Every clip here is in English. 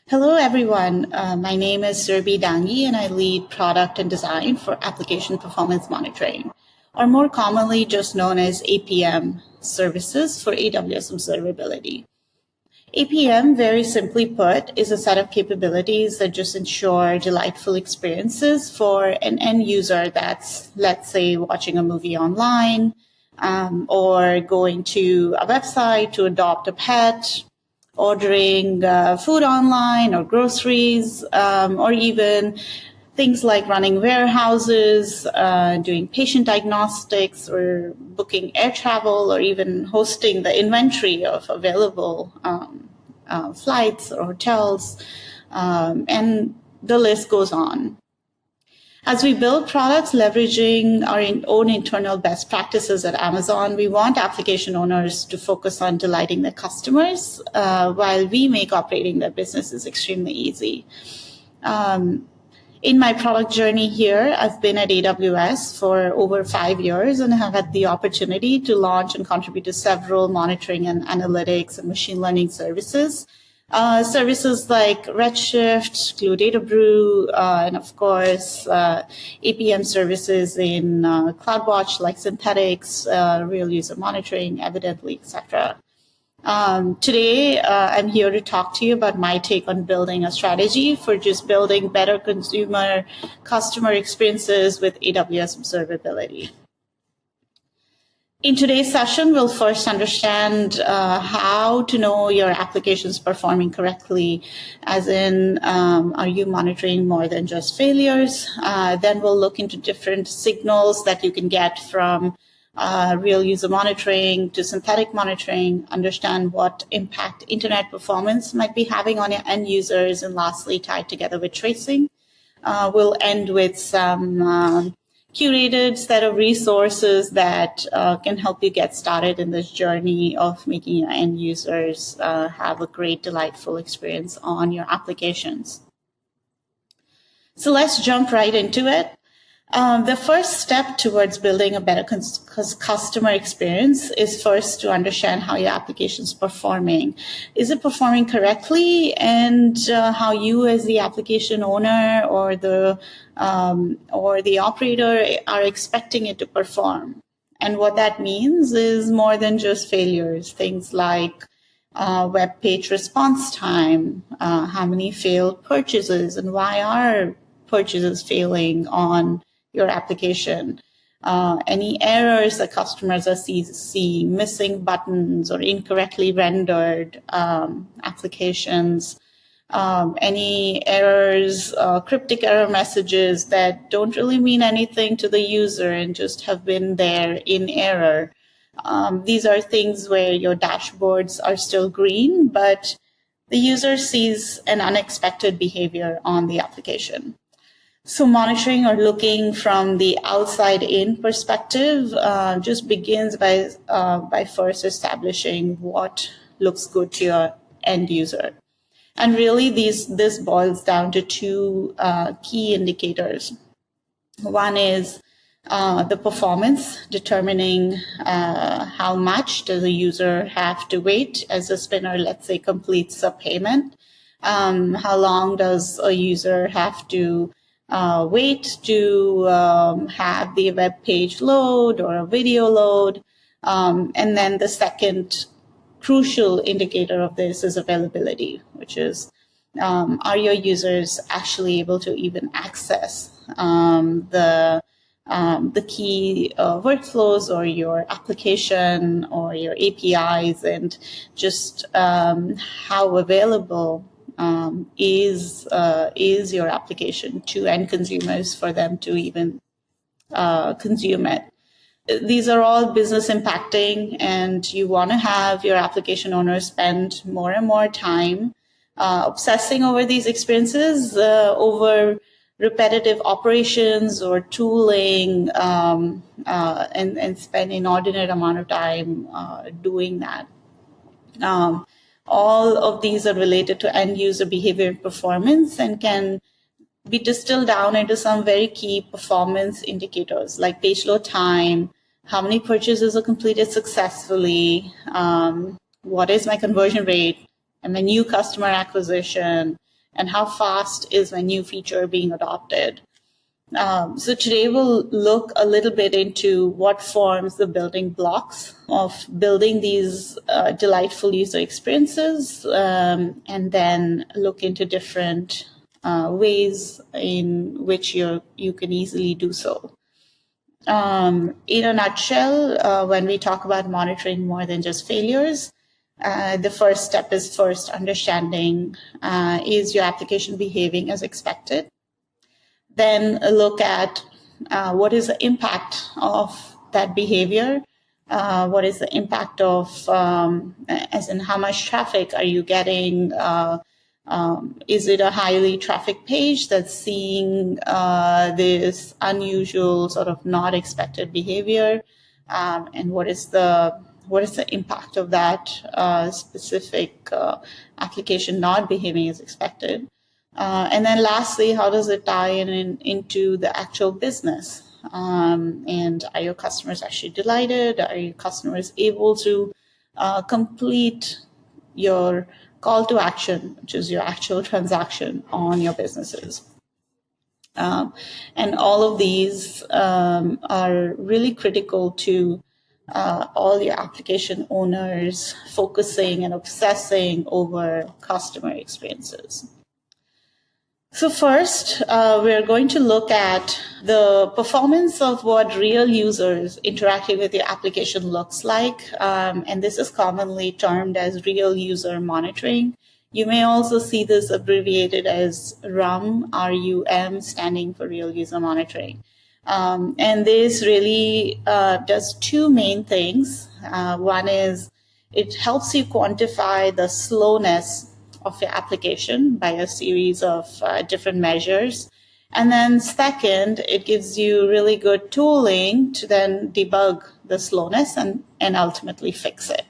Hello, everyone. My name is Surbhi Dangi, and I lead product and design for application performance monitoring, or more commonly just known as APM services for AWS Observability. APM, very simply put, is a set of capabilities that just ensure delightful experiences for an end user that's, let's say, watching a movie online, or going to a website to adopt a pet, ordering food online or groceries, or even things like running warehouses, doing patient diagnostics, or booking air travel, or even hosting the inventory of available flights or hotels, and the list goes on. As we build products leveraging our own internal best practices at Amazon, we want application owners to focus on delighting their customers while we make operating their businesses extremely easy. In my product journey here, I've been at AWS for over 5 years and have had the opportunity to launch and contribute to several monitoring and analytics and machine learning services. Services like Redshift, Glue Data Brew, and of course, APM services in CloudWatch like Synthetics, Real User Monitoring, Evidently, etc. Today, I'm here to talk to you about my take on building a strategy for just building better customer experiences with AWS Observability. In today's session, we'll first understand how to know your application's performing correctly, as in, are you monitoring more than just failures? Then we'll look into different signals that you can get from real user monitoring to synthetic monitoring, understand what impact internet performance might be having on your end users, and lastly, tied together with tracing. We'll end with some curated set of resources that can help you get started in this journey of making your end users have a great, delightful experience on your applications. So let's jump right into it. The first step towards building a better customer experience is first to understand how your application is performing. Is it performing correctly, and how you as the application owner or the operator are expecting it to perform. And what that means is more than just failures, things like web page response time, how many failed purchases, and why are purchases failing on your application, any errors that customers are seeing, missing buttons or incorrectly rendered applications, any errors, cryptic error messages that don't really mean anything to the user and just have been there in error. These are things where your dashboards are still green, but the user sees an unexpected behavior on the application. So monitoring or looking from the outside in perspective just begins by first establishing what looks good to your end user. And really this boils down to two key indicators. One is the performance, determining how much does the user have to wait as a spinner, let's say, completes a payment. How long does a user have to wait to have the web page load or a video load. And then the second crucial indicator of this is availability, which is, are your users actually able to even access the key workflows or your application or your APIs, and just how available is your application to end consumers for them to even consume it. These are all business impacting, and you want to have your application owners spend more and more time obsessing over these experiences, over repetitive operations or tooling, and spend an inordinate amount of time doing that. All of these are related to end user behavior and performance, and can be distilled down into some very key performance indicators like page load time, how many purchases are completed successfully, what is my conversion rate, and my new customer acquisition, and how fast is a new feature being adopted. So today we'll look a little bit into what forms the building blocks of building these delightful user experiences, and then look into different ways in which you can easily do so. In a nutshell, when we talk about monitoring more than just failures, the first step is first understanding, is your application behaving as expected? Then look at what is the impact of that behavior? What is the impact of, as in how much traffic are you getting? Is it a highly traffic page that's seeing this unusual sort of not expected behavior? And what is the impact of that specific application not behaving as expected? And then lastly, how does it tie into the actual business? And are your customers actually delighted? Are your customers able to complete your call to action, which is your actual transaction on your businesses? And all of these are really critical to all your application owners focusing and obsessing over customer experiences. So first, we're going to look at the performance of what real users interacting with your application looks like. And this is commonly termed as real user monitoring. You may also see this abbreviated as RUM, R-U-M, standing for real user monitoring. And this really does two main things. One is it helps you quantify the slowness of your application by a series of different measures. And then second, it gives you really good tooling to then debug the slowness and ultimately fix it.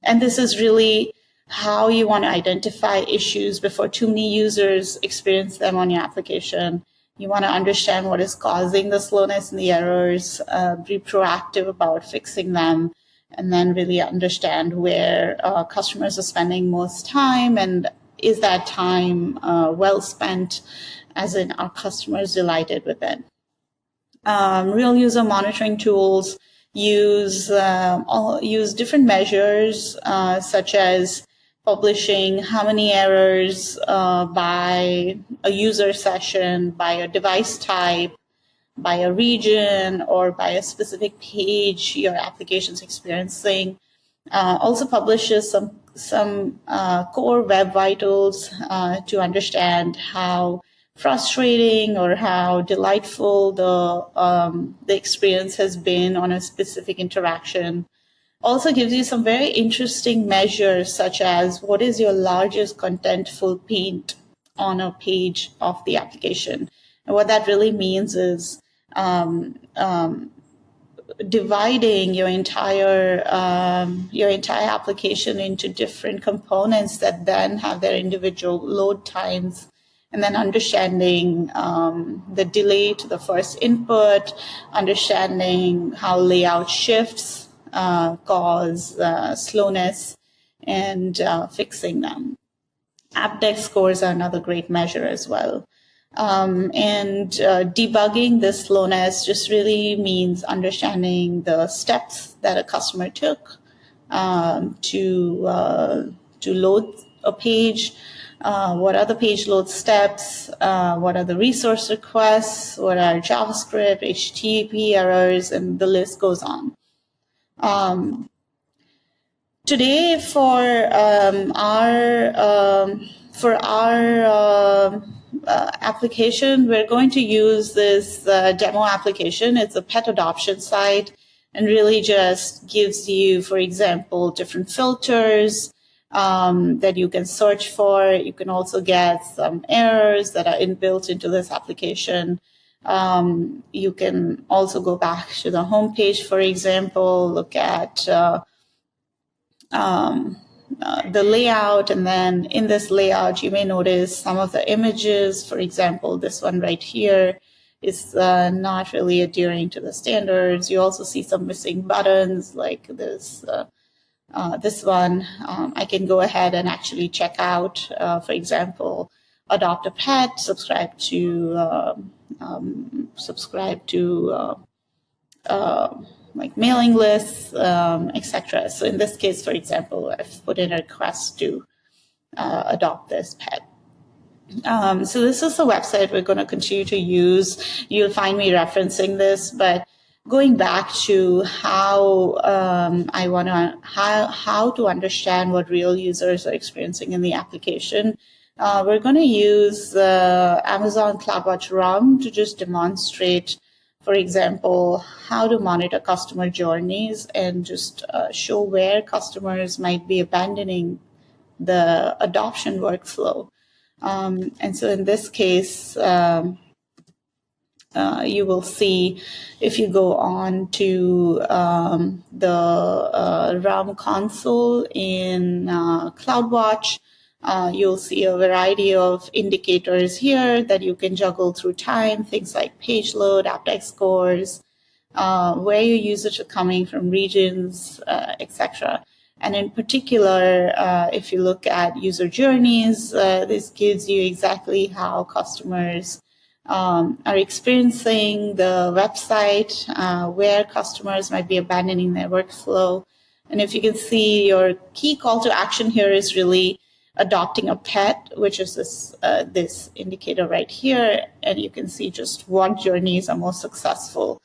And this is really how you want to identify issues before too many users experience them on your application. You want to understand what is causing the slowness and the errors, be proactive about fixing them, and then really understand where customers are spending most time, and is that time well spent, as in our customers delighted with it. Real user monitoring tools use different measures, such as publishing how many errors by a user session, by a device type, by a region, or by a specific page your application's experiencing. Also publishes some core web vitals to understand how frustrating or how delightful the experience has been on a specific interaction. Also gives you some very interesting measures, such as what is your largest contentful paint on a page of the application. And what that really means is dividing your entire application into different components that then have their individual load times, and then understanding the delay to the first input, understanding how layout shifts cause slowness, and fixing them. AppDex scores are another great measure as well. And debugging this slowness just really means understanding the steps that a customer took to load a page. What are the page load steps? What are the resource requests? What are JavaScript, HTTP errors, and the list goes on. Today, for our application, we're going to use this demo application. It's a pet adoption site, and really just gives you, for example, different filters that you can search for. You can also get some errors that are inbuilt into this application. You can also go back to the home page, for example, look at the layout, and then in this layout you may notice some of the images. For example, this one right here is not really adhering to the standards. You also see some missing buttons like this one. I can go ahead and actually check out, for example, adopt a pet, subscribe to like mailing lists, etc. So in this case, for example, I've put in a request to adopt this pet. So this is the website we're going to continue to use. You'll find me referencing this, but going back to how how to understand what real users are experiencing in the application, we're going to use Amazon CloudWatch RUM to just demonstrate, for example, how to monitor customer journeys and just show where customers might be abandoning the adoption workflow. And so in this case, you will see if you go on to the RUM console in CloudWatch, you'll see a variety of indicators here that you can juggle through time, things like page load, aptX scores, where your users are coming from, regions, etc. And in particular, if you look at user journeys, this gives you exactly how customers are experiencing the website, where customers might be abandoning their workflow. And if you can see, your key call to action here is really adopting a pet, which is this indicator right here. And you can see just what journeys are most successful.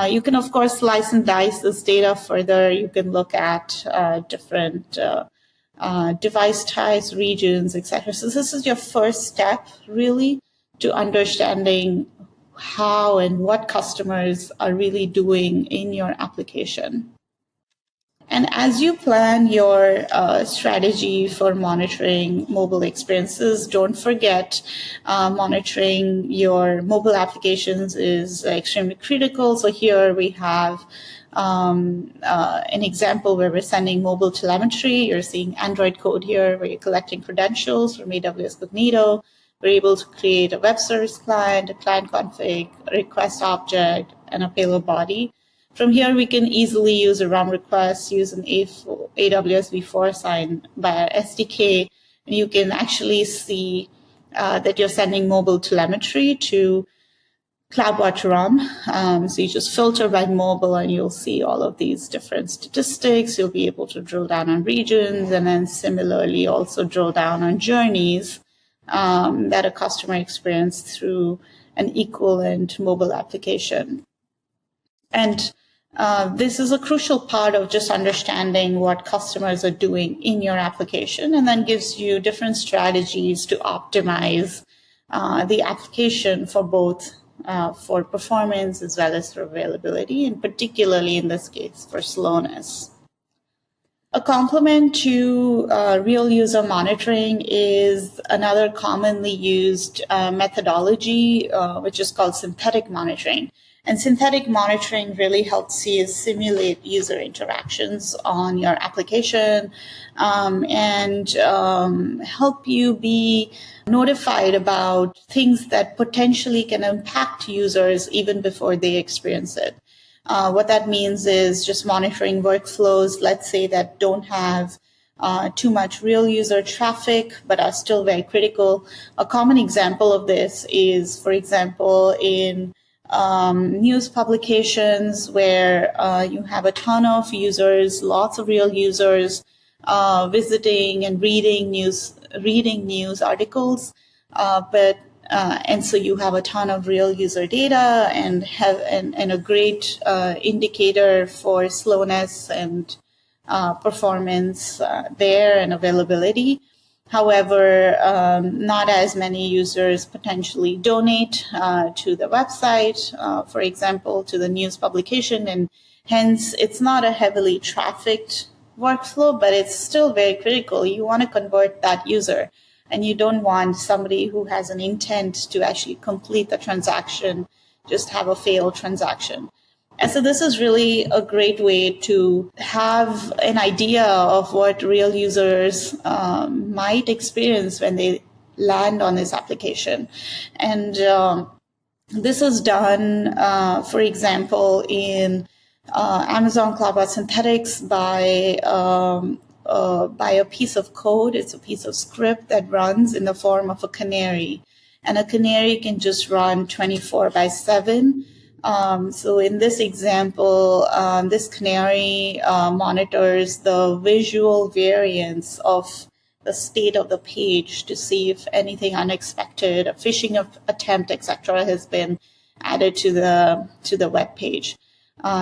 You can, of course, slice and dice this data further. You can look at different device types, regions, etc. So this is your first step, really, to understanding how and what customers are really doing in your application. And as you plan your strategy for monitoring mobile experiences, don't forget monitoring your mobile applications is extremely critical. So here we have an example where we're sending mobile telemetry. You're seeing Android code here where you're collecting credentials from AWS Cognito. We're able to create a web service client, a client config, a request object, and a payload body. From here, we can easily use a RUM request, use an AWS v4 sign by our SDK, and you can actually see that you're sending mobile telemetry to CloudWatch RUM. So you just filter by mobile, and you'll see all of these different statistics. You'll be able to drill down on regions, and then similarly also drill down on journeys that a customer experienced through an equivalent mobile application. And this is a crucial part of just understanding what customers are doing in your application, and then gives you different strategies to optimize the application for both for performance as well as for availability, and particularly in this case for slowness. A complement to real user monitoring is another commonly used methodology, which is called synthetic monitoring. And synthetic monitoring really helps you simulate user interactions on your application and help you be notified about things that potentially can impact users even before they experience it. What that means is just monitoring workflows, let's say, that don't have too much real user traffic, but are still very critical. A common example of this is, for example, in news publications where you have a ton of users, lots of real users visiting and reading news articles, and so you have a ton of real user data and a great indicator for slowness and performance there and availability. However, not as many users potentially donate to the website, for example, to the news publication, and hence it's not a heavily trafficked workflow, but it's still very critical. You want to convert that user, and you don't want somebody who has an intent to actually complete the transaction just have a failed transaction. And so this is really a great way to have an idea of what real users might experience when they land on this application. And this is done, for example, in Amazon CloudWatch Synthetics by a piece of code. It's a piece of script that runs in the form of a canary. And a canary can just run 24/7. So in this example, this canary monitors the visual variance of the state of the page to see if anything unexpected, a phishing attempt, etc., has been added to the web page.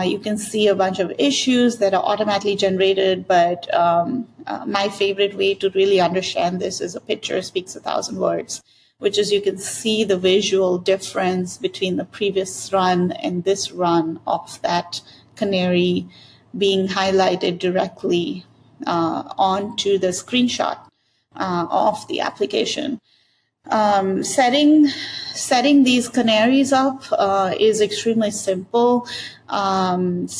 You can see a bunch of issues that are automatically generated, but my favorite way to really understand this is a picture speaks 1,000 words, which is you can see the visual difference between the previous run and this run of that canary being highlighted directly onto the screenshot of the application. Setting these canaries up is extremely simple. CloudWatch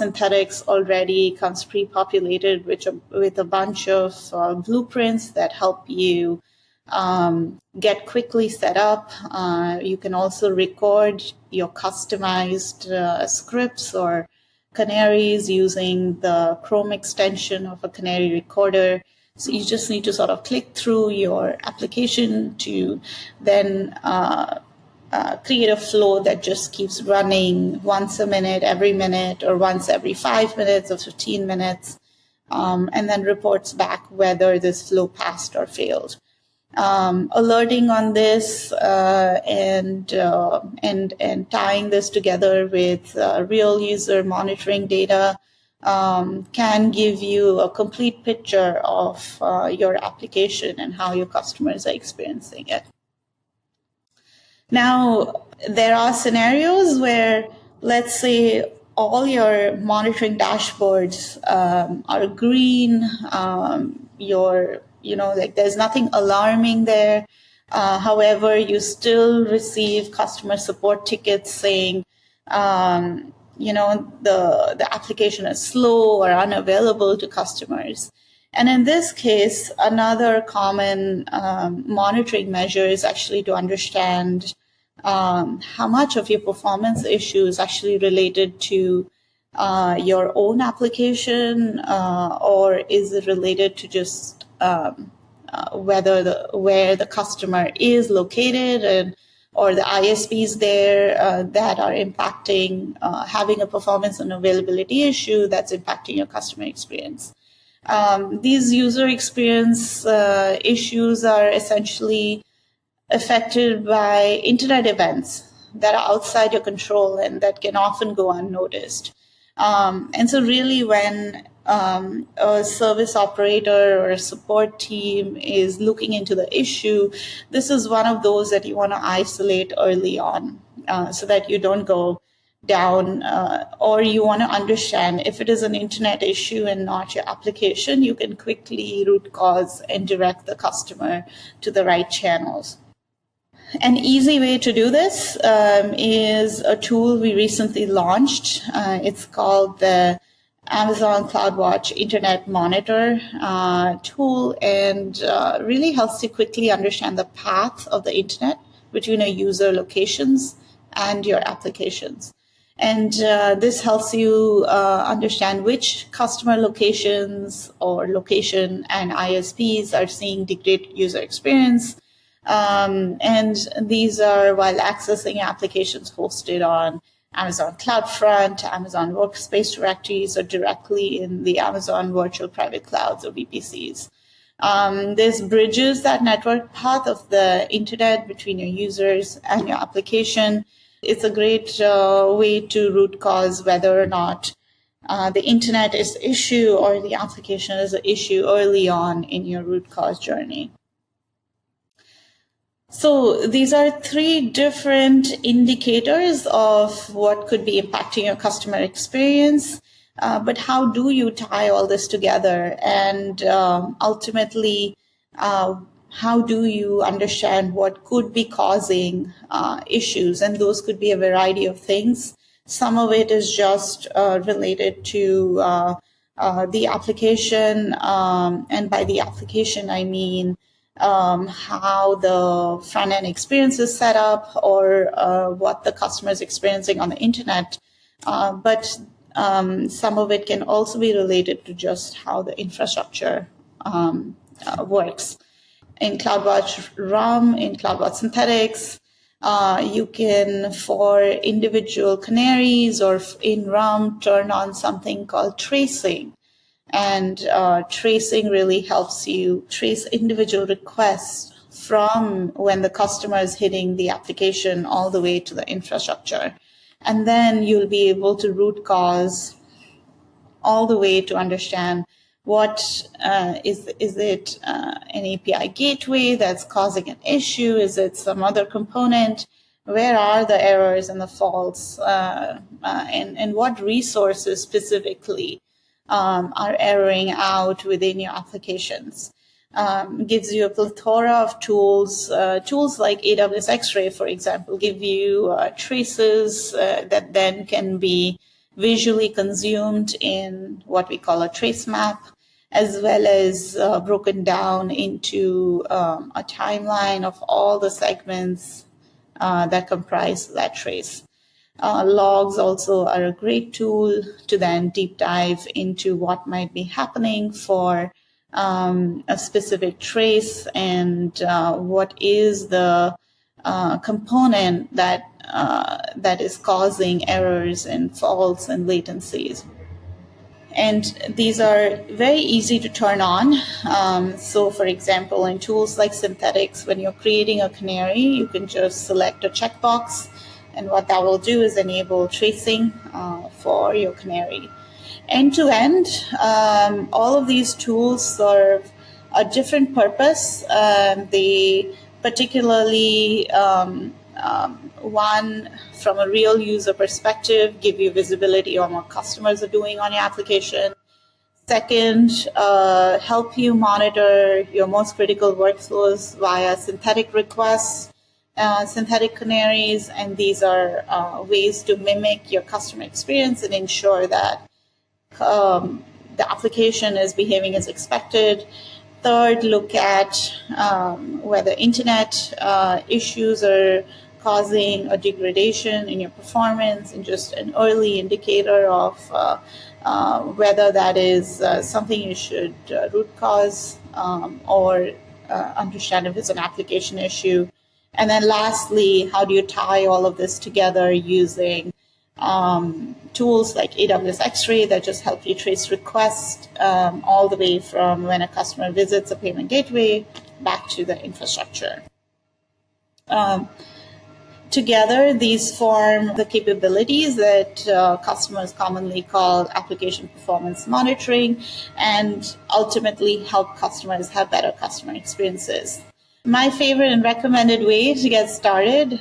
Synthetics already comes pre-populated with a bunch of blueprints that help you get quickly set up. You can also record your customized scripts or canaries using the Chrome extension of a canary recorder. So you just need to sort of click through your application to then create a flow that just keeps running once a minute, every minute, or once every 5 minutes or 15 minutes, and then reports back whether this flow passed or failed. Alerting on this and tying this together with real user monitoring data can give you a complete picture of your application and how your customers are experiencing it. Now, there are scenarios where, let's say, all your monitoring dashboards are green, there's nothing alarming there. However, you still receive customer support tickets saying, the application is slow or unavailable to customers. And in this case, another common monitoring measure is actually to understand how much of your performance issue is actually related to your own application, or is it related to just where the customer is located, or the ISPs there that are impacting, having a performance and availability issue that's impacting your customer experience. These user experience issues are essentially affected by internet events that are outside your control and that can often go unnoticed. And so really when a service operator or a support team is looking into the issue, this is one of those that you want to isolate early on so that you don't go down, or you want to understand if it is an internet issue and not your application, you can quickly root cause and direct the customer to the right channels. An easy way to do this is a tool we recently launched. It's called the Amazon CloudWatch Internet Monitor tool, and really helps you quickly understand the path of the internet between your user locations and your applications. And this helps you understand which customer locations or location and ISPs are seeing degraded user experience. And these are while accessing applications hosted on Amazon CloudFront, Amazon Workspace directories, or directly in the Amazon Virtual Private Clouds or VPCs. This bridges that network path of the internet between your users and your application. It's a great way to root cause whether or not the internet is the issue or the application is the issue early on in your root cause journey. So these are three different indicators of what could be impacting your customer experience. But how do you tie all this together? And ultimately, how do you understand what could be causing issues? And those could be a variety of things. Some of it is just related to the application. And by the application, I mean how the front-end experience is set up or what the customer is experiencing on the internet. But some of it can also be related to just how the infrastructure works. In CloudWatch RUM, in CloudWatch Synthetics, you can, for individual canaries or in RUM, turn on something called tracing. And tracing really helps you trace individual requests from when the customer is hitting the application all the way to the infrastructure. And then you'll be able to root cause all the way to understand what is it an API gateway that's causing an issue? Is it some other component? Where are the errors and the faults? And what resources specifically are erroring out within your applications? Gives you a plethora of tools. Tools like AWS X-Ray, for example, give you traces that then can be visually consumed in what we call a trace map, as well as broken down into a timeline of all the segments that comprise that trace. Logs also are a great tool to then deep dive into what might be happening for a specific trace and what is the component that is causing errors and faults and latencies. And these are very easy to turn on. So for example, in tools like Synthetics, when you're creating a canary, you can just select a checkbox, and what that will do is enable tracing for your canary. End to end, all of these tools serve a different purpose. They particularly, one, from a real user perspective, give you visibility on what customers are doing on your application. Second, help you monitor your most critical workflows via synthetic requests, synthetic canaries, and these are ways to mimic your customer experience and ensure that the application is behaving as expected. Third, look at whether internet issues are causing a degradation in your performance, and just an early indicator of whether that is something you should root cause or understand if it's an application issue. And then lastly, how do you tie all of this together using tools like AWS X-Ray that just help you trace requests all the way from when a customer visits a payment gateway back to the infrastructure. Together, these form the capabilities that customers commonly call application performance monitoring, and ultimately help customers have better customer experiences. My favorite and recommended way to get started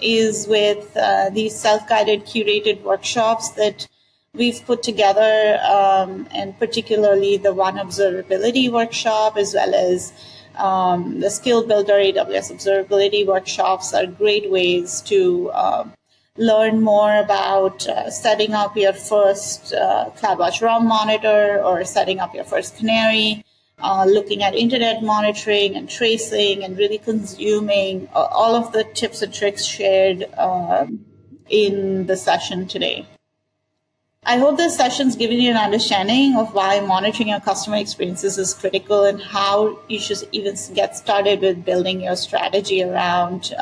is with these self-guided curated workshops that we've put together, and particularly the One Observability Workshop, as well as the Skill Builder AWS Observability Workshops are great ways to learn more about setting up your first CloudWatch RUM monitor or setting up your first canary, looking at internet monitoring and tracing, and really consuming all of the tips and tricks shared in the session today. I hope this session's given you an understanding of why monitoring your customer experiences is critical, and how you should even get started with building your strategy around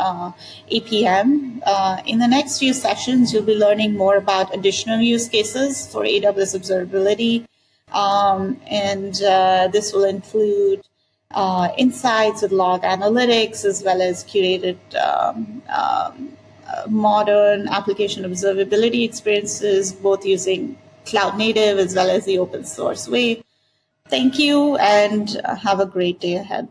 APM. In the next few sessions, you'll be learning more about additional use cases for AWS Observability. And this will include insights with log analytics, as well as curated modern application observability experiences, both using cloud native as well as the open source way. Thank you, and have a great day ahead.